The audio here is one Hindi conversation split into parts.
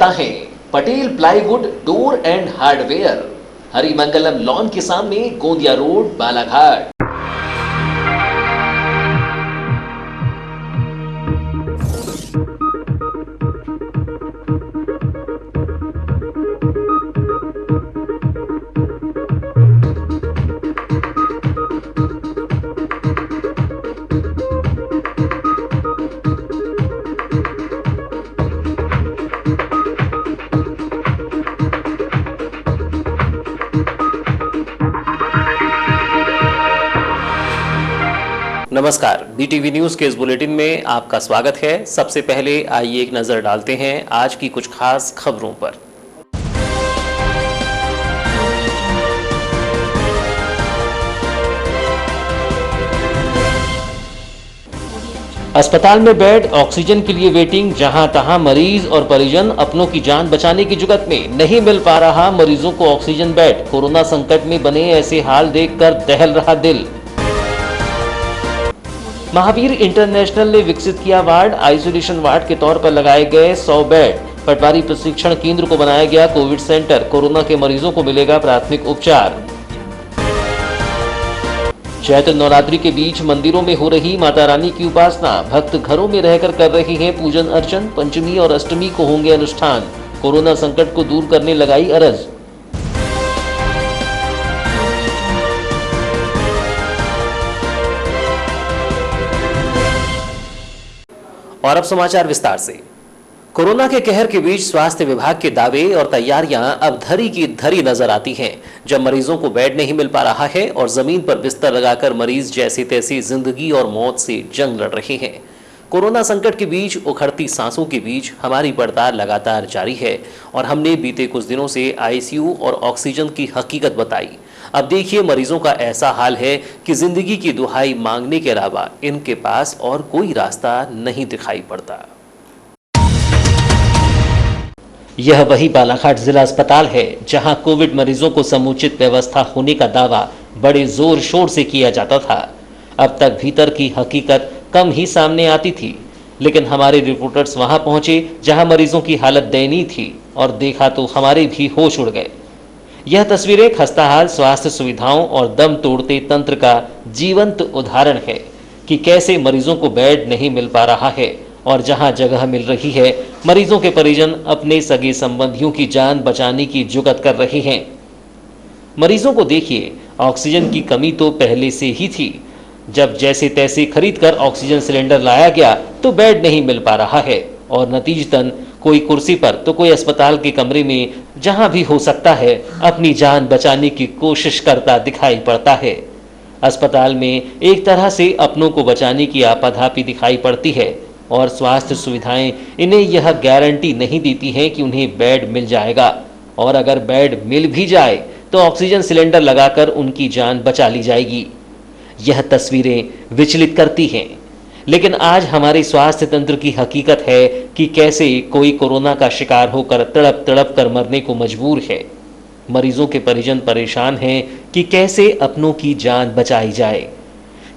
करता है Patel plywood door and hardware, Harimangalam lawn के सामने, गोंदिया रोड, बालाघाट। नमस्कार, बीटीवी न्यूज के इस बुलेटिन में आपका स्वागत है। सबसे पहले आइए एक नजर डालते हैं आज की कुछ खास खबरों पर। अस्पताल में बेड, ऑक्सीजन के लिए वेटिंग, जहां तहां मरीज और परिजन अपनों की जान बचाने की जुगत में नहीं मिल पा रहा मरीजों को ऑक्सीजन बेड। कोरोना संकट में बने ऐसे हाल देखकर दहल रहा दिल। महावीर इंटरनेशनल ने विकसित किया वार्ड, आइसोलेशन वार्ड के तौर पर लगाए गए 100 बेड। पटवारी प्रशिक्षण केंद्र को बनाया गया कोविड सेंटर, कोरोना के मरीजों को मिलेगा प्राथमिक उपचार। चैत्र नवरात्रि के बीच मंदिरों में हो रही माता रानी की उपासना, भक्त घरों में रहकर कर रहे हैं पूजन अर्चन। पंचमी और अष्टमी को होंगे अनुष्ठान, कोरोना संकट को दूर करने लगाई अरज। और अब समाचार विस्तार से। कोरोना के कहर के बीच स्वास्थ्य विभाग के दावे और तैयारियां अब धरी की धरी नजर आती हैं, जब मरीजों को बेड नहीं मिल पा रहा है और जमीन पर बिस्तर लगाकर मरीज जैसे तैसे जिंदगी और मौत से जंग लड़ रहे हैं। कोरोना संकट के बीच उखड़ती सांसों के बीच हमारी पड़ताल लगातार जारी है और हमने बीते कुछ दिनों से आईसीयू और ऑक्सीजन की हकीकत बताई। अब देखिए मरीजों का ऐसा हाल है कि जिंदगी की दुहाई मांगने के अलावा इनके पास और कोई रास्ता नहीं दिखाई पड़ता। यह वही बालाघाट जिला अस्पताल है जहां कोविड मरीजों को समुचित व्यवस्था होने का दावा बड़े जोर शोर से किया जाता था। अब तक भीतर की हकीकत कम ही सामने आती थी, लेकिन हमारे रिपोर्टर्स वहां पहुंचे जहां मरीजों की हालत दयनीय थी और देखा तो हमारे भी होश उड़ गए। यह तस्वीरें खस्ताहाल स्वास्थ्य सुविधाओं और दम तोड़ते तंत्र का जीवंत उदाहरण है कि कैसे मरीजों को बेड नहीं मिल पा रहा है और जहां जगह मिल रही है मरीजों के परिजन अपने सगे संबंधियों की जान बचाने की जुगत कर रहे हैं। मरीजों को देखिए, ऑक्सीजन की कमी तो पहले से ही थी। जब जैसे तैसे खरीद कर ऑक्सीजन सिलेंडर लाया गया तो बेड नहीं मिल पा रहा है और नतीजतन कोई कुर्सी पर तो कोई अस्पताल के कमरे में, जहां भी हो सकता है अपनी जान बचाने की कोशिश करता दिखाई पड़ता है। अस्पताल में एक तरह से अपनों को बचाने की आपाधापी दिखाई पड़ती है और स्वास्थ्य सुविधाएं इन्हें यह गारंटी नहीं देती हैं कि उन्हें बेड मिल जाएगा, और अगर बेड मिल भी जाए तो ऑक्सीजन सिलेंडर लगाकर उनकी जान बचा ली जाएगी। यह तस्वीरें विचलित करती हैं, लेकिन आज हमारे स्वास्थ्य तंत्र की हकीकत है कि कैसे कोई कोरोना का शिकार होकर तड़प तड़प कर मरने को मजबूर है। मरीजों के परिजन परेशान हैं कि कैसे अपनों की जान बचाई जाए।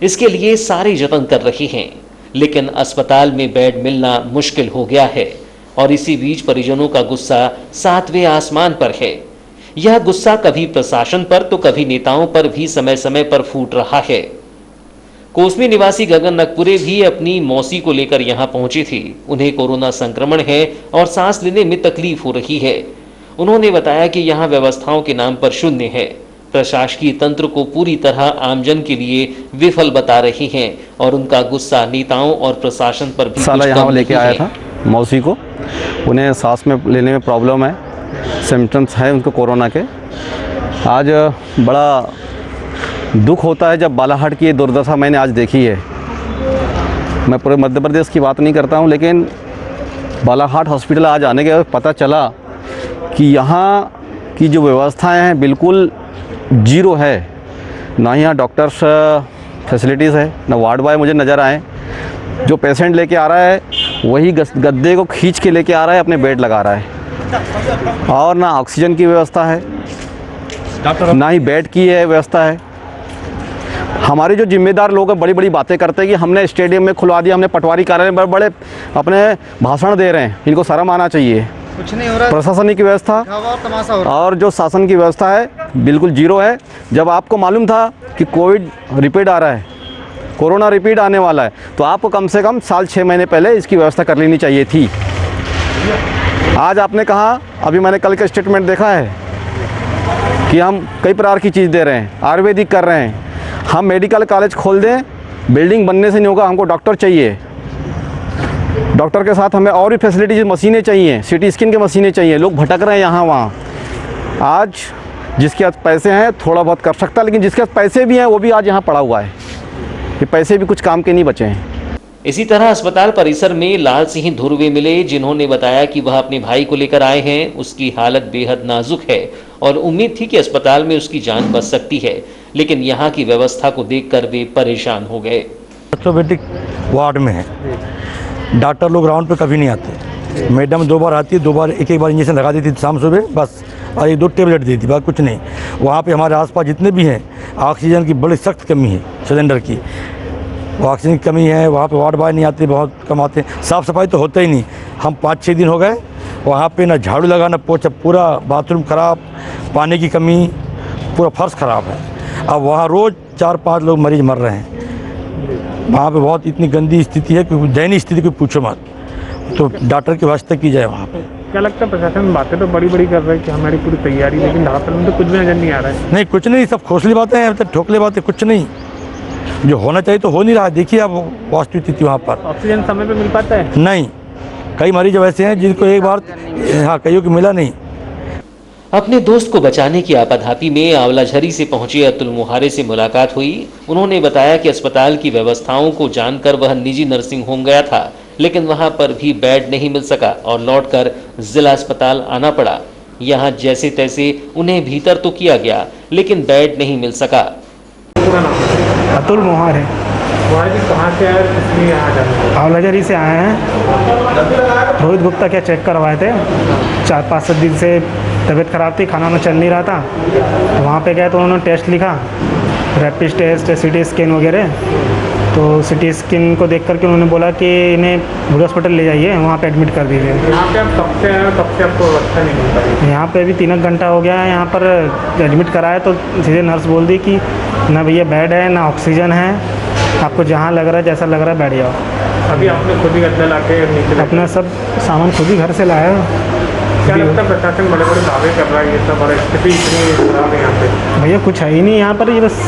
इसके लिए सारे जतन कर रहे हैं, लेकिन अस्पताल में बेड मिलना मुश्किल हो गया है और इसी बीच परिजनों का गुस्सा 7वें आसमान पर है। यह गुस्सा कभी प्रशासन पर तो कभी नेताओं पर भी समय समय पर फूट रहा है। कोसमी निवासी गगन नकपुरे भी अपनी मौसी को लेकर यहां पहुंची थी। उन्हें कोरोना संक्रमण है और सांस लेने में तकलीफ हो रही है। उन्होंने बताया कि यहां व्यवस्थाओं के नाम पर शून्य है। प्रशासकीय तंत्र को पूरी तरह आमजन के लिए विफल बता रही हैं और उनका गुस्सा नेताओं और प्रशासन पर भी साला यहाँ लेके आया था मौसी को। उन्हें सांस में लेने में प्रॉब्लम है, सिम्टम्स है उनको कोरोना के। आज बड़ा दुख होता है जब बालाघाट की ये दुर्दशा मैंने आज देखी है। मैं पूरे मध्य प्रदेश की बात नहीं करता हूँ, लेकिन बालाघाट हॉस्पिटल आज आने के बाद पता चला कि यहाँ की जो व्यवस्थाएं हैं बिल्कुल जीरो है। ना ही यहाँ डॉक्टर्स फैसिलिटीज़ है, ना वार्ड बॉय मुझे नज़र आए। जो पेशेंट लेके आ रहा है वही गद्दे को खींच के लेके आ रहा है, अपने बेड लगा रहा है। और ना ऑक्सीजन की व्यवस्था है, ना ही बेड की है व्यवस्था है। हमारे जो जिम्मेदार लोग हैं बड़ी बड़ी बातें करते हैं कि हमने स्टेडियम में खुलवा दिया, हमने पटवारी कार्यालय में बड़े अपने भाषण दे रहे हैं। इनको शर्म आना चाहिए। कुछ नहीं हो रहा, प्रशासनिक व्यवस्था हवा और तमाशा हो रहा और जो शासन की व्यवस्था है बिल्कुल जीरो है। जब आपको मालूम था कि कोविड रिपीट आ रहा है, कोरोना रिपीट आने वाला है, तो आपको कम से कम साल 6 महीने पहले इसकी व्यवस्था कर लेनी चाहिए थी। आज आपने कहा, अभी मैंने कल का स्टेटमेंट देखा है कि हम कई प्रकार की चीज़ दे रहे हैं, आयुर्वेदिक कर रहे हैं। हम मेडिकल कॉलेज खोल दें, बिल्डिंग बनने से नहीं होगा, हमको डॉक्टर चाहिए। डॉक्टर के साथ हमें और भी फैसिलिटीज, मशीनें चाहिए, सिटी स्कैन की मशीनें चाहिए। लोग भटक रहे हैं यहाँ वहाँ। आज जिसके पास पैसे हैं थोड़ा बहुत कर सकता है, लेकिन जिसके पास पैसे भी हैं वो भी आज यहाँ पड़ा हुआ है। ये पैसे भी कुछ काम के नहीं बचे हैं। इसी तरह अस्पताल परिसर में लाल सिंह धुर्वे मिले, जिन्होंने बताया कि वह अपने भाई को लेकर आए हैं। उसकी हालत बेहद नाजुक है और उम्मीद थी कि अस्पताल में उसकी जान बच सकती है, लेकिन यहाँ की व्यवस्था को देखकर वे परेशान हो गए। ऑर्थोपेडिक वार्ड में है, डॉक्टर लोग राउंड पे कभी नहीं आते। मैडम 2 बार आती है, 2 बार एक बार इंजेक्शन लगा देती थी शाम सुबह बस, और 1-2 टेबलेट दी थी, बात कुछ नहीं। वहाँ पे हमारे आसपास जितने भी हैं, ऑक्सीजन की बड़ी सख्त कमी है, सिलेंडर की ऑक्सीजन की कमी है। वहाँ पे वार्ड बॉय नहीं आते, बहुत कम आते। साफ़ सफाई तो होता ही नहीं। हम 5-6 दिन हो गए वहाँ पे, ना झाड़ू लगा ना पोछा, पूरा बाथरूम ख़राब, पानी की कमी, पूरा फर्श ख़राब है। अब वहाँ रोज़ 4-5 लोग मरीज़ मर रहे हैं। वहाँ पे बहुत इतनी गंदी स्थिति है कि दयनीय स्थिति कोई पूछो मत। तो डॉक्टर की व्यवस्था की जाए वहाँ पे। क्या लगता है प्रशासन बातें तो बड़ी बड़ी कर रहा है कि हमारी पूरी तैयारी, लेकिन ढाका में तो कुछ भी नजर नहीं आ रहा है। नहीं, कुछ नहीं, सब खोखली बातें हैं, मतलब ठोकले बातें, कुछ नहीं। जो होना चाहिए तो हो नहीं रहा। देखिए आप वास्तविक स्थिति वहाँ पर। ऑक्सीजन समय पे मिल पाता है? नहीं, कई मरीज वैसे हैं जिनको एक बार, हाँ, कईयों को मिला नहीं। अपने दोस्त को बचाने की आपाधापी में आंवलाझरी से पहुंचे अतुल मोहारे से मुलाकात हुई। उन्होंने बताया कि अस्पताल की व्यवस्थाओं को जानकर वह निजी नर्सिंग होम गया था, लेकिन वहां पर भी बेड नहीं मिल सका और लौटकर जिला अस्पताल आना पड़ा। यहां जैसे तैसे उन्हें भीतर तो किया गया, लेकिन बेड नहीं मिल सका। अतुल मोहारे वहाँ जी कहाँ से आए, किसने यहाँ जाना? आंवलाझरी से आए हैं। रोहित गुप्ता क्या चेक करवाए थे, 4-5 दिन से तबीयत ख़राब थी, खाना वाना चल नहीं रहा था। तो वहाँ पे गए तो उन्होंने टेस्ट लिखा, रैपिड टेस्ट, सिटी स्कैन वगैरह। तो सिटी स्कैन को देख करके उन्होंने बोला कि इन्हें बड़े हॉस्पिटल ले जाइए, वहाँ पे एडमिट कर दीजिए। यहाँ पे आप कब से आए, कब से आपको व्यवस्था नहीं मिल पाई? यहाँ पे अभी 3 घंटा हो गया है। यहाँ पर एडमिट कराया तो सीधे नर्स बोल दी कि ना भैया बेड है ना ऑक्सीजन है, आपको जहाँ लग रहा है जैसा लग रहा है बैठ जाओ। अभी आपने खुद ही गद्दा ला के नीचे अपना सब सामान खुद ही घर से लाया। क्या लगता है प्रशासन बड़े बड़े दावे कर रहा है ये सब, और स्थिति इतनी खराब है यहाँ पे? भैया कुछ है ही नहीं यहाँ पर, ये बस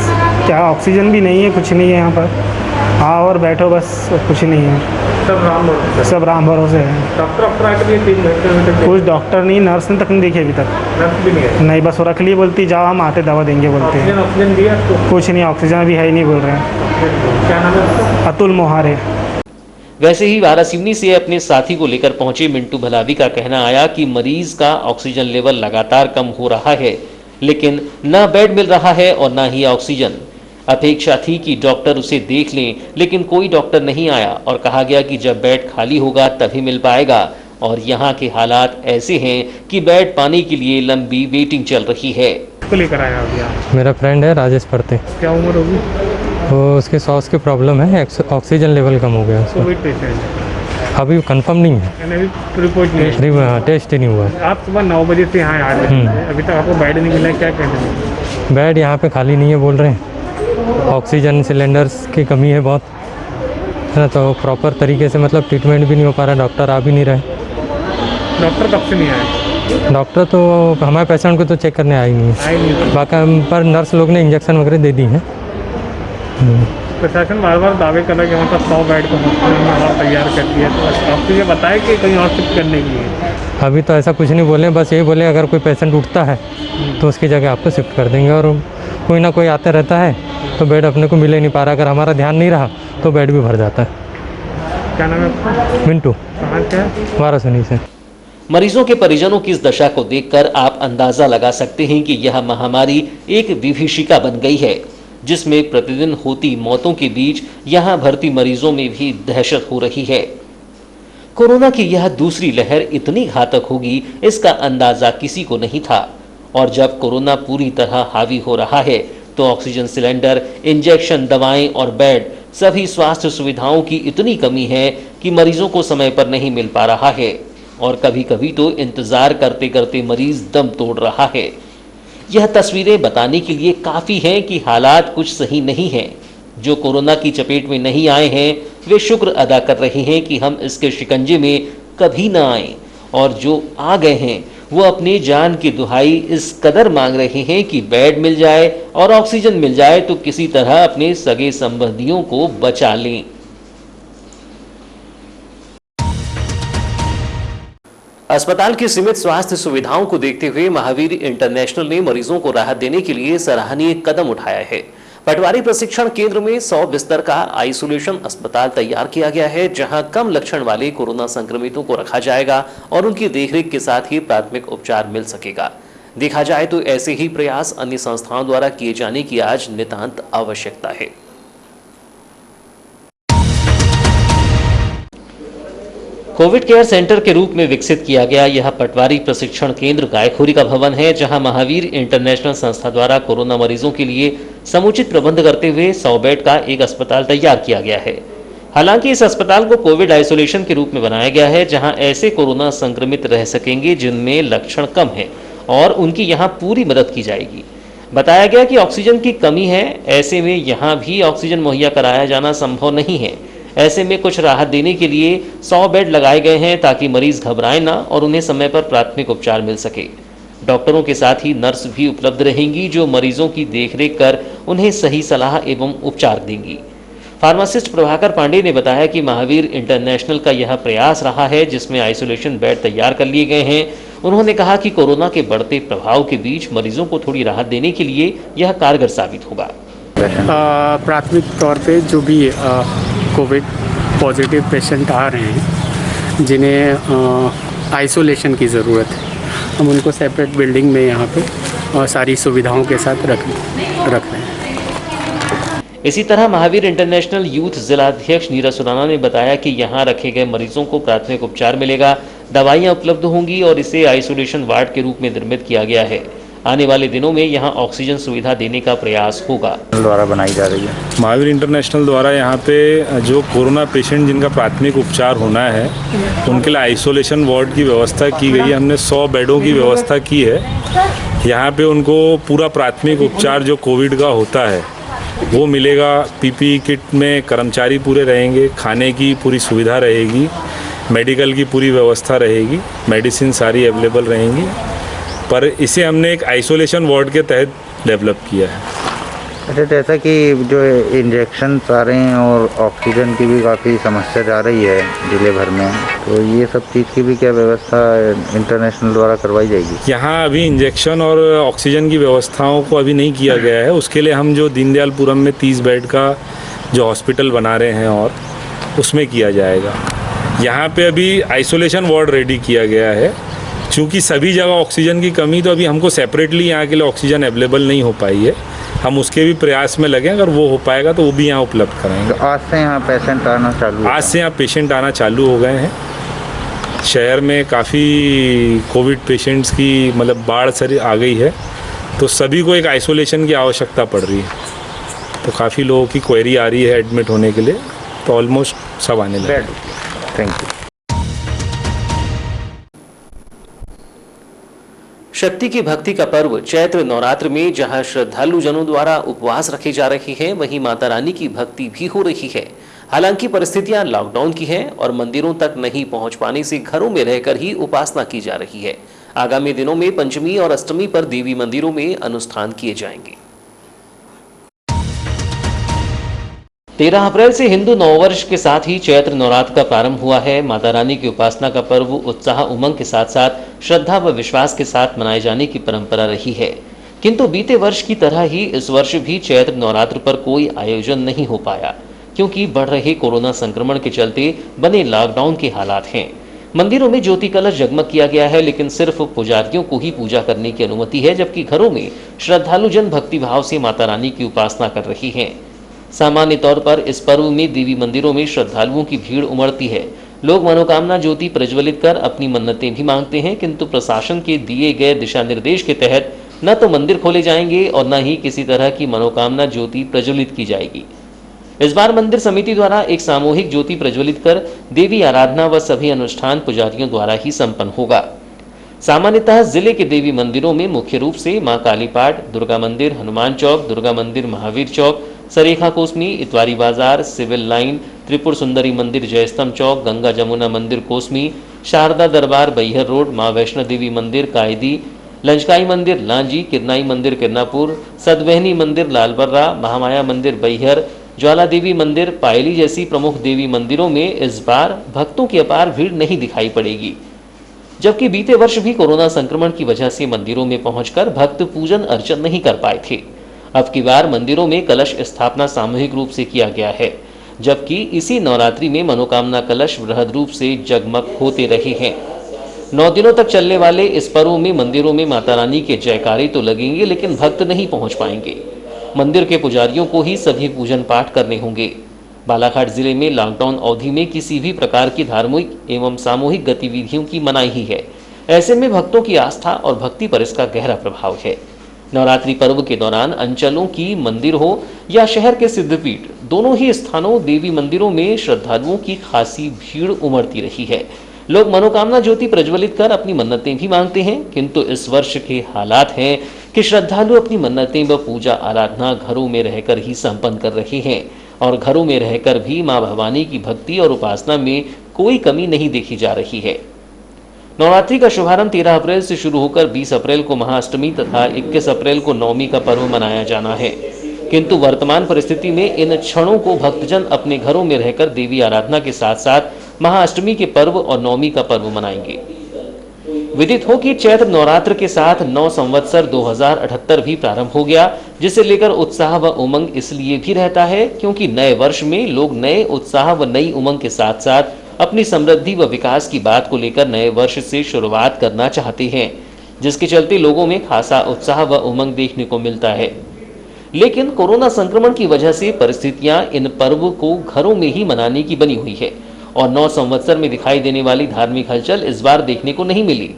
क्या ऑक्सीजन भी नहीं है, कुछ नहीं है यहाँ पर। हाँ और बैठो बस, कुछ नहीं है, सब राम भरोसे, सब राम भरोसे है। डॉक्टर अफसर आके भी 3 घंटे में तक कुछ डॉक्टर नहीं, नर्स ने तक नहीं देखी अभी तक। नर्स भी नहीं है? नहीं, बस वो रख लिए, बोलती जाओ हम आते दवा देंगे बोलते हैं। ऑक्सीजन दिया तो कुछ नहीं, ऑक्सीजन भी है ही नहीं बोल रहे हैं। क्या नाम है उसका? अतुल मोहारे। वैसे ही वारासिवनी से अपने साथी को लेकर पहुंचे मिंटू भलावी का कहना आया कि मरीज का ऑक्सीजन लेवल लगातार कम हो रहा है, लेकिन न बेड मिल रहा है और न ही ऑक्सीजन। अपेक्षा थी कि डॉक्टर उसे देख लें, लेकिन कोई डॉक्टर नहीं आया और कहा गया कि जब बेड खाली होगा तभी मिल पाएगा। और यहाँ के हालात ऐसे हैं कि बेड पाने के लिए लंबी वेटिंग चल रही है। को लेकर आया अभी आप? मेरा फ्रेंड है राजेश परते, क्या उम्र होगी? वो उसके सॉस की प्रॉब्लम है, ऑक्सीजन लेवल कम हो गया उसका। कोविड पेशेंट अभी कंफर्म नहीं है, यानी अभी रिपोर्ट नहीं है? टेस्ट ही नहीं हुआ है। आप सुबह 9 बजे से यहाँ आ रहे हैं, अभी तक आपको बेड नहीं मिला है, क्या कहते हैं? बेड यहाँ पे खाली नहीं है बोल रहे हैं, ऑक्सीजन सिलेंडर्स की कमी है बहुत, है ना। तो प्रॉपर तरीके से मतलब ट्रीटमेंट भी नहीं हो पा रहा, डॉक्टर आ भी नहीं रहे। डॉक्टर कब से नहीं आए? डॉक्टर तो हमारे पेशेंट को तो चेक करने आए नहीं है, आए नहीं। बाकी पर नर्स लोग ने इंजेक्शन वगैरह दे दी हैं। प्रशासन बार बार दावे कर रहा है कि हमारे पास 100 बेड को हॉस्पिटल में हवा तैयार कर दिया, तो आपको ये बताया कि कहीं और शिफ्ट करने के लिए? अभी तो ऐसा कुछ नहीं बोले, बस यही बोले अगर कोई पेशेंट उठता है तो उसकी जगह आपको शिफ्ट कर देंगे, और कोई ना कोई आते रहता है तो बेड अपने को मिल ही नहीं पा रहा। अगर हमारा ध्यान नहीं रहा तो बेड भी भर जाता है। क्या नाम है आपका? मिंटू, कहाँ से है? वारासिवनी से। मरीजों के परिजनों की इस दशा को देखकर आप अंदाजा लगा सकते हैं कि यह महामारी एक विभीषिका बन गई है, जिसमें प्रतिदिन होती मौतों के बीच यहां भर्ती मरीजों में भी दहशत हो रही है। कोरोना की यह दूसरी लहर इतनी घातक होगी, इसका अंदाजा किसी को नहीं था। और जब कोरोना पूरी तरह हावी हो रहा है तो ऑक्सीजन सिलेंडर, इंजेक्शन, दवाएं और बेड, सभी स्वास्थ्य सुविधाओं की इतनी कमी है कि मरीजों को समय पर नहीं मिल पा रहा है। और कभी कभी तो इंतजार करते करते मरीज दम तोड़ रहा है। यह तस्वीरें बताने के लिए काफ़ी हैं कि हालात कुछ सही नहीं हैं। जो कोरोना की चपेट में नहीं आए हैं वे शुक्र अदा कर रहे हैं कि हम इसके शिकंजे में कभी ना आए, और जो आ गए हैं वो अपनी जान की दुहाई इस कदर मांग रहे हैं कि बेड मिल जाए और ऑक्सीजन मिल जाए तो किसी तरह अपने सगे संबंधियों को बचा लें। अस्पताल की सीमित स्वास्थ्य सुविधाओं को देखते हुए महावीर इंटरनेशनल ने मरीजों को राहत देने के लिए सराहनीय कदम उठाया है। पटवारी प्रशिक्षण केंद्र में 100 बिस्तर का आइसोलेशन अस्पताल तैयार किया गया है, जहां कम लक्षण वाले कोरोना संक्रमितों को रखा जाएगा और उनकी देखरेख के साथ ही प्राथमिक उपचार मिल सकेगा। देखा जाए तो ऐसे ही प्रयास अन्य संस्थाओं द्वारा किए जाने की आज नितांत आवश्यकता है। कोविड केयर सेंटर के रूप में विकसित किया गया यह पटवारी प्रशिक्षण केंद्र गायखोरी का भवन है, जहां महावीर इंटरनेशनल संस्था द्वारा कोरोना मरीजों के लिए समुचित प्रबंध करते हुए 100 बेड का एक अस्पताल तैयार किया गया है। हालांकि इस अस्पताल को कोविड आइसोलेशन के रूप में बनाया गया है, जहां ऐसे कोरोना संक्रमित रह सकेंगे जिनमें लक्षण कम है और उनकी यहां पूरी मदद की जाएगी। बताया गया कि ऑक्सीजन की कमी है, ऐसे में यहां भी ऑक्सीजन मुहैया कराया जाना संभव नहीं है। ऐसे में कुछ राहत देने के लिए 100 बेड लगाए गए हैं ताकि मरीज घबराएं ना और उन्हें समय पर प्राथमिक उपचार मिल सके। डॉक्टरों के साथ ही नर्स भी उपलब्ध रहेंगी जो मरीजों की देखरेख कर उन्हें सही सलाह एवं उपचार देंगी। फार्मासिस्ट प्रभाकर पांडे ने बताया कि महावीर इंटरनेशनल का यह प्रयास रहा है जिसमें आइसोलेशन बेड तैयार कर लिए गए हैं। उन्होंने कहा कि कोरोना के बढ़ते प्रभाव के बीच मरीजों को थोड़ी राहत देने के लिए यह कारगर साबित होगा। प्राथमिक तौर पे जो भी कोविड पॉजिटिव पेशेंट आ रहे हैं जिन्हें आइसोलेशन की ज़रूरत है, हम उनको सेपरेट बिल्डिंग में यहाँ पे सारी सुविधाओं के साथ रख रहे हैं। इसी तरह महावीर इंटरनेशनल यूथ जिलाध्यक्ष नीरज सुराना ने बताया कि यहाँ रखे गए मरीजों को प्राथमिक उपचार मिलेगा, दवाइयाँ उपलब्ध होंगी और इसे आइसोलेशन वार्ड के रूप में निर्मित किया गया है। आने वाले दिनों में यहाँ ऑक्सीजन सुविधा देने का प्रयास होगा। द्वारा बनाई जा रही है महावीर इंटरनेशनल द्वारा यहाँ पे जो कोरोना पेशेंट जिनका प्राथमिक उपचार होना है उनके लिए आइसोलेशन वार्ड की व्यवस्था की गई है। हमने 100 बेडों की व्यवस्था की है। यहाँ पे उनको पूरा प्राथमिक उपचार जो कोविड का होता है वो मिलेगा। पीपीई किट में कर्मचारी पूरे रहेंगे, खाने की पूरी सुविधा रहेगी, मेडिकल की पूरी व्यवस्था रहेगी, मेडिसिन सारी अवेलेबल रहेंगी। पर इसे हमने एक आइसोलेशन वार्ड के तहत डेवलप किया है। अच्छा, जैसा कि जो इंजेक्शन आ रहे हैं और ऑक्सीजन की भी काफ़ी समस्या जा रही है जिले भर में, तो ये सब चीज़ की भी क्या व्यवस्था इंटरनेशनल द्वारा करवाई जाएगी? यहाँ अभी इंजेक्शन और ऑक्सीजन की व्यवस्थाओं को अभी नहीं किया गया है। उसके लिए हम जो दीनदयालपुरम में 30 बेड का जो हॉस्पिटल बना रहे हैं और उसमें किया जाएगा। यहाँ पे अभी आइसोलेशन वार्ड रेडी किया गया है। चूँकि सभी जगह ऑक्सीजन की कमी, तो अभी हमको सेपरेटली यहाँ के लिए ऑक्सीजन अवेलेबल नहीं हो पाई है। हम उसके भी प्रयास में लगे, अगर वो हो पाएगा तो वो भी यहाँ उपलब्ध कराएंगे। तो आज से यहाँ पेशेंट आना चालू? आज से यहाँ पेशेंट आना चालू हो गए हैं। शहर में काफ़ी कोविड पेशेंट्स की मतलब बाढ़ सर आ गई है, तो सभी को एक आइसोलेशन की आवश्यकता पड़ रही है। तो काफ़ी लोगों की क्वेरी आ रही है एडमिट होने के लिए, तो ऑलमोस्ट सब आने लगे। Thank you. शक्ति की भक्ति का पर्व चैत्र नवरात्र में जहां श्रद्धालु जनों द्वारा उपवास रखे जा रहे हैं, वहीं माता रानी की भक्ति भी हो रही है। हालांकि परिस्थितियां लॉकडाउन की हैं और मंदिरों तक नहीं पहुंच पाने से घरों में रहकर ही उपासना की जा रही है। आगामी दिनों में पंचमी और अष्टमी पर देवी मंदिरों में अनुष्ठान किए जाएंगे। 13 अप्रैल से हिंदू नववर्ष के साथ ही चैत्र नवरात्र का प्रारंभ हुआ है। माता रानी की उपासना का पर्व उत्साह उमंग के साथ साथ श्रद्धा व विश्वास के साथ मनाए जाने की परंपरा रही है। किंतु बीते वर्ष की तरह ही इस वर्ष भी चैत्र नवरात्र पर कोई आयोजन नहीं हो पाया, क्योंकि बढ़ रहे कोरोना संक्रमण के चलते बने लॉकडाउन के हालात हैं। मंदिरों में ज्योति कलश जगमग किया गया है, लेकिन सिर्फ पुजारियों को ही पूजा करने की अनुमति है, जबकि घरों में श्रद्धालुजन भक्तिभाव से माता रानी की उपासना कर रही हैं। सामान्य तौर पर इस पर्व में देवी मंदिरों में श्रद्धालुओं की भीड़ उमड़ती है। लोग मनोकामना ज्योति प्रज्वलित कर अपनी मन्नतें भी मांगते हैं, किंतु प्रशासन के दिए गए दिशा निर्देश के तहत न तो मंदिर खोले जाएंगे और न ही किसी तरह की मनोकामना ज्योति प्रज्वलित की जाएगी। इस बार मंदिर समिति द्वारा एक सामूहिक ज्योति प्रज्वलित कर देवी आराधना व सभी अनुष्ठान पुजारियों द्वारा ही संपन्न होगा। सामान्यतः जिले के देवी मंदिरों में मुख्य रूप से मां कालीपाट, दुर्गा मंदिर, हनुमान चौक, दुर्गा मंदिर, महावीर चौक, सरेखा कोसमी, इतवारी बाजार, सिविल लाइन, त्रिपुर सुंदरी मंदिर, जयस्तंभ चौक, गंगा जमुना मंदिर कोसमी, शारदा दरबार बैहर रोड, मां वैष्णो देवी मंदिर कायदी, लंचकाई मंदिर लांजी, किरनाई मंदिर किरनापुर, सदवहनी मंदिर लालबर्रा, महामाया मंदिर बैहर, ज्वाला देवी मंदिर पायली जैसी प्रमुख देवी मंदिरों में इस बार भक्तों की अपार भीड़ नहीं दिखाई पड़ेगी। जबकि बीते वर्ष भी कोरोना संक्रमण की वजह से मंदिरों में पहुंचकर भक्त पूजन अर्चन नहीं कर पाए थे। अब की बार मंदिरों में कलश स्थापना सामूहिक रूप से किया गया है, जबकि इसी नवरात्रि में मनोकामना कलश वृहद रूप से जगमग होते रहे हैं। 9 दिनों तक चलने वाले इस पर्व में मंदिरों में माता रानी के जयकारे तो लगेंगे, लेकिन भक्त नहीं पहुंच पाएंगे। मंदिर के पुजारियों को ही सभी पूजन पाठ करने होंगे। बालाघाट जिले में लॉकडाउन अवधि में किसी भी प्रकार की धार्मिक एवं सामूहिक गतिविधियों की मनाही ही है। ऐसे में भक्तों की आस्था और भक्ति पर इसका गहरा प्रभाव है। नवरात्रि पर्व के दौरान अंचलों की मंदिर हो या शहर के सिद्धपीठ, दोनों ही स्थानों देवी मंदिरों में श्रद्धालुओं की खासी भीड़ उमड़ती रही है। लोग मनोकामना ज्योति प्रज्वलित कर अपनी मन्नतें भी मांगते हैं, किंतु इस वर्ष के हालात हैं कि श्रद्धालु अपनी मन्नतें व पूजा आराधना घरों में रहकर ही संपन्न कर रहे हैं और घरों में रहकर भी मां भवानी की भक्ति और उपासना में कोई कमी नहीं देखी जा रही है। नवरात्रि का शुभारंभ 13 अप्रैल से शुरू होकर 20 अप्रैल को महाअष्टमी तथा 21 अप्रैल को नवमी का पर्व मनाया जाना है, किंतु वर्तमान परिस्थिति में इन क्षणों को भक्तजन अपने घरों में रहकर देवी आराधना के साथ साथ महाअष्टमी के पर्व और नवमी का पर्व मनाएंगे। विदित हो कि चैत्र नवरात्र के साथ 9 संवत्सर 2078 भी प्रारंभ हो गया, जिसे लेकर उत्साह व उमंग इसलिए भी रहता है क्योंकि नए वर्ष में लोग नए उत्साह व नई उमंग के साथ साथ अपनी समृद्धि व विकास की बात को लेकर नए वर्ष से शुरुआत करना चाहते हैं, जिसके चलते लोगों में खासा उत्साह व उमंग देखने को मिलता है। लेकिन कोरोना संक्रमण की वजह से परिस्थितियां इन पर्व को घरों में ही मनाने की बनी हुई है और 9 संवत्सर में दिखाई देने वाली धार्मिक हलचल इस बार देखने को नहीं मिली।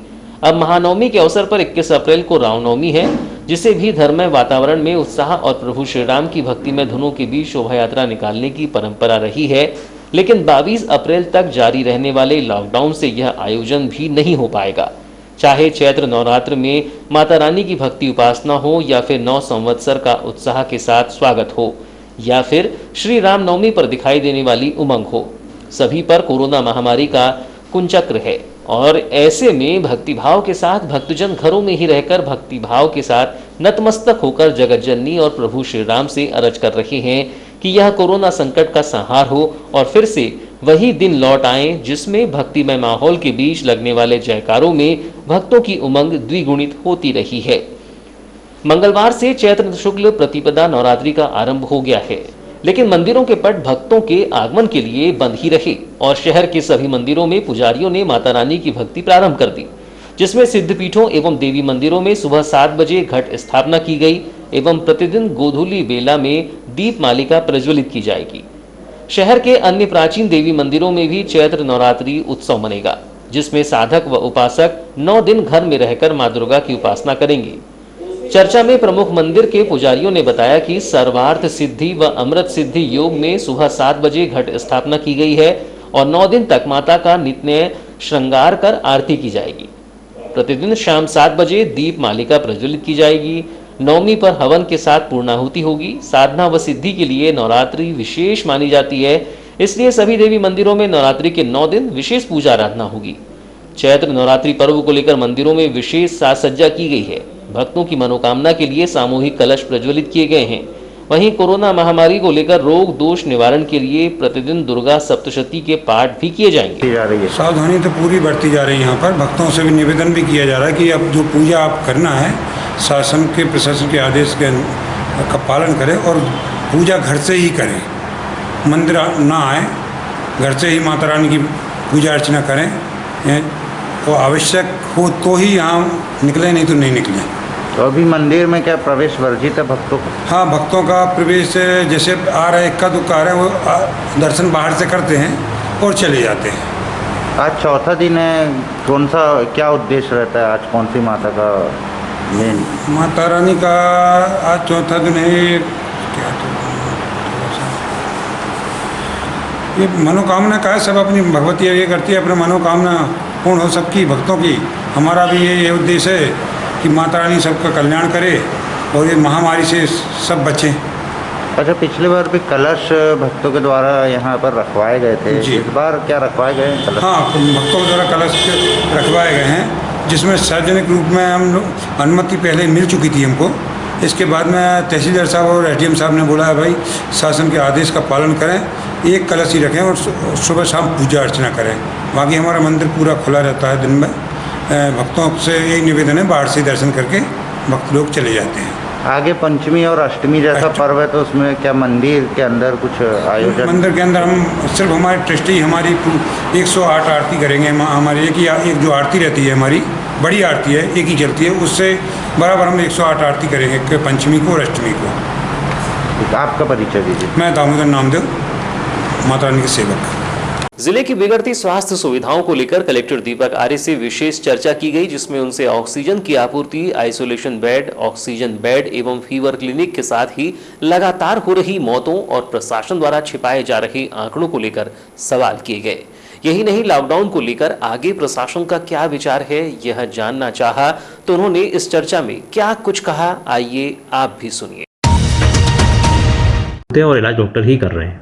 अब महानवमी के अवसर पर 21 अप्रैल को रामनवमी है, जिसे भी धर्ममय वातावरण में उत्साह और प्रभु श्री राम की भक्तिमय धुनों के बीच शोभा यात्रा निकालने की परंपरा रही है। लेकिन 22 अप्रैल तक जारी रहने वाले लॉकडाउन से यह आयोजन भी नहीं हो पाएगा। चाहे चैत्र नवरात्र में माता रानी की भक्ति उपासना हो या फिर 9 संवत्सर का उत्साह के साथ स्वागत हो या फिर श्री राम नवमी पर दिखाई देने वाली उमंग हो, सभी पर कोरोना महामारी का कुंचक्र है और ऐसे में भक्तिभाव के साथ भक्तजन घरों में ही रहकर भक्तिभाव के साथ नतमस्तक होकर जगत जननी और प्रभु श्री राम से अरज कर रहे हैं कि यह कोरोना संकट का संहार हो और फिर से वही दिन लौट आए जिसमें भक्तिमय माहौल के बीच लगने वाले जयकारों में भक्तों की उमंग द्विगुणित होती रही है। मंगलवार से चैत्र शुक्ल प्रतिपदा नवरात्रि का आरंभ हो गया है, लेकिन मंदिरों के पट भक्तों के आगमन के लिए बंद ही रहे और शहर के सभी मंदिरों में पुजारियों ने माता रानी की भक्ति प्रारंभ कर दी, जिसमें सिद्धपीठों एवं देवी मंदिरों में सुबह 7 बजे घट स्थापना की गई एवं प्रतिदिन गोधूली बेला में दीप मालिका प्रज्वलित की जाएगी। शहर के अन्य प्राचीन देवी मंदिरों में भी चैत्र नवरात्रि उत्सव मनेगा, जिसमें साधक व उपासक 9 दिन घर में रहकर मां दुर्गा की उपासना करेंगे। चर्चा में प्रमुख मंदिर के पुजारियों ने बताया कि सर्वार्थ सिद्धि व अमृत सिद्धि योग में सुबह 7 बजे घट स्थापना की गई है और 9 दिन तक माता का नित्य श्रृंगार कर आरती की जाएगी। प्रतिदिन शाम 7 बजे दीप मालिका प्रज्वलित की जाएगी। नवमी पर हवन के साथ पूर्णाहुति होगी। साधना व सिद्धि के लिए नवरात्रि विशेष मानी जाती है, इसलिए सभी देवी मंदिरों में नवरात्रि के 9 दिन विशेष पूजा आराधना होगी। चैत्र नवरात्रि पर्व को लेकर मंदिरों में विशेष साज सज्जा की गई है। भक्तों की मनोकामना के लिए सामूहिक कलश प्रज्वलित किए गए हैं। वहीं कोरोना महामारी को लेकर रोग दोष निवारण के लिए प्रतिदिन दुर्गा सप्तशती के पाठ भी किए जाएंगे। सावधानी तो पूरी बढ़ती जा रही है। यहाँ पर भक्तों से भी निवेदन भी किया जा रहा है कि अब जो पूजा आप करना है शासन के प्रशासन के आदेश के का पालन करें और पूजा घर से ही करें, मंदिर ना आए, घर से ही माता रानी की पूजा अर्चना करें। तो आवश्यक हो तो ही यहाँ निकले, नहीं तो नहीं निकले। तो अभी मंदिर में क्या प्रवेश वर्जित है भक्तों का? हाँ, भक्तों का प्रवेश जैसे आ रहे इक्का दुक्का आ रहे हैं वो दर्शन बाहर से करते हैं और चले जाते हैं। आज चौथा दिन है, कौन सा क्या उद्देश्य रहता है? आज कौन सी माता का मेन? माता रानी का आज चौथा दिन है। क्या तो ये मनोकामना का है, सब अपनी भगवती ये करती है, अपनी मनोकामना पूर्ण हो सबकी भक्तों की। हमारा भी ये उद्देश्य है कि माता रानी सबका कल्याण करे और ये महामारी से सब बचें। अच्छा, पिछले बार भी कलश भक्तों के द्वारा यहाँ पर रखवाए गए थे, इस बार क्या रखवाए गए हैं कलश? हाँ, भक्तों के द्वारा कलश रखवाए गए हैं, जिसमें सार्वजनिक रूप में हम लोग अनुमति पहले मिल चुकी थी हमको। इसके बाद में तहसीलदार साहब और एसडीएम साहब ने बोला है भाई शासन के आदेश का पालन करें, एक कलश ही रखें और सुबह शाम पूजा अर्चना करें। बाकी हमारा मंदिर पूरा खुला रहता है दिन में। भक्तों से यही निवेदन है, बाहर से दर्शन करके भक्त लोग चले जाते हैं। आगे पंचमी और अष्टमी जैसा पर्व है, तो उसमें क्या मंदिर के अंदर कुछ आयोजन? मंदिर के अंदर हम सिर्फ हमारे ट्रस्टी हमारी 108 आरती करेंगे। हमारी एक जो आरती रहती है, हमारी बड़ी आरती है, एक ही चलती है, उससे बराबर हम 108 आरती करेंगे पंचमी को और अष्टमी को। आपका परिचय दीजिए। मैं दामोदर नामदेव, माता रानी के सेवक। जिले की बिगड़ती स्वास्थ्य सुविधाओं को लेकर कलेक्टर दीपक आर्य से विशेष चर्चा की गई, जिसमें उनसे ऑक्सीजन की आपूर्ति, आइसोलेशन बेड, ऑक्सीजन बेड एवं फीवर क्लिनिक के साथ ही लगातार हो रही मौतों और प्रशासन द्वारा छिपाए जा रहे आंकड़ों को लेकर सवाल किए गए। यही नहीं, लॉकडाउन को लेकर आगे प्रशासन का क्या विचार है, यह जानना चाहा तो उन्होंने इस चर्चा में क्या कुछ कहा, आइए आप भी सुनिए। और इलाज डॉक्टर ही कर रहे हैं।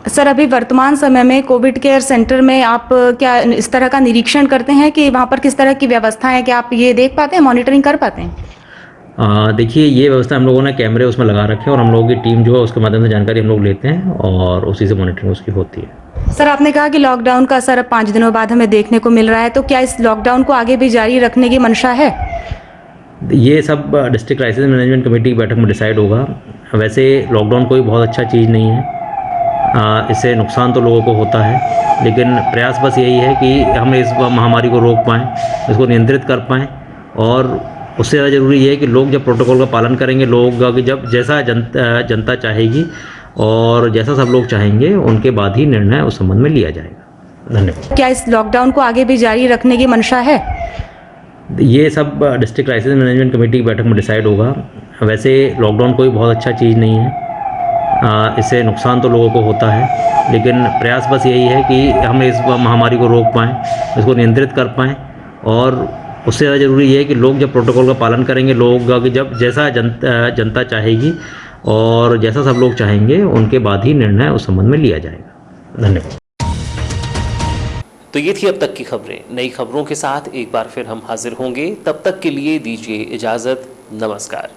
सर, अभी वर्तमान समय में कोविड केयर सेंटर में आप क्या इस तरह का निरीक्षण करते हैं कि वहाँ पर किस तरह की व्यवस्था है, कि आप ये देख पाते हैं, मॉनिटरिंग कर पाते हैं? देखिए, ये व्यवस्था हम लोगों ने कैमरे उसमें लगा रखे हैं और हम लोगों की टीम जो है उसके माध्यम से जानकारी हम लोग लेते हैं और उसी से मॉनिटरिंग उसकी होती है। सर, आपने कहा कि लॉकडाउन का असर अब 5 दिनों बाद हमें देखने को मिल रहा है, तो क्या इस लॉकडाउन को आगे भी जारी रखने की मंशा है? ये सब डिस्ट्रिक्ट क्राइसिस मैनेजमेंट कमेटी की बैठक में डिसाइड होगा। वैसे लॉकडाउन कोई बहुत अच्छा चीज़ नहीं है, इससे नुकसान तो लोगों को होता है, लेकिन प्रयास बस यही है कि हम इस महामारी को रोक पाएँ, इसको नियंत्रित कर पाएँ। और उससे ज़्यादा ज़रूरी ये है कि लोग जब प्रोटोकॉल का पालन करेंगे, लोग जब जैसा जनता चाहेगी और जैसा सब लोग चाहेंगे, उनके बाद ही निर्णय उस संबंध में लिया जाएगा। धन्यवाद। क्या इस लॉकडाउन को आगे भी जारी रखने की मंशा है? ये सब डिस्ट्रिक्ट क्राइसिस मैनेजमेंट कमेटी की बैठक में डिसाइड होगा। वैसे लॉकडाउन कोई बहुत अच्छा चीज़ नहीं है, इससे नुकसान तो लोगों को होता है, लेकिन प्रयास बस यही है कि हम इस महामारी को रोक पाएँ, इसको नियंत्रित कर पाएँ। और उससे ज़्यादा ज़रूरी ये है कि लोग जब प्रोटोकॉल का पालन करेंगे, लोग जब जैसा जनता चाहेगी और जैसा सब लोग चाहेंगे, उनके बाद ही निर्णय उस संबंध में लिया जाएगा। धन्यवाद। तो ये थी अब तक की खबरें। नई खबरों के साथ एक बार फिर हम हाजिर होंगे, तब तक के लिए दीजिए इजाज़त। नमस्कार।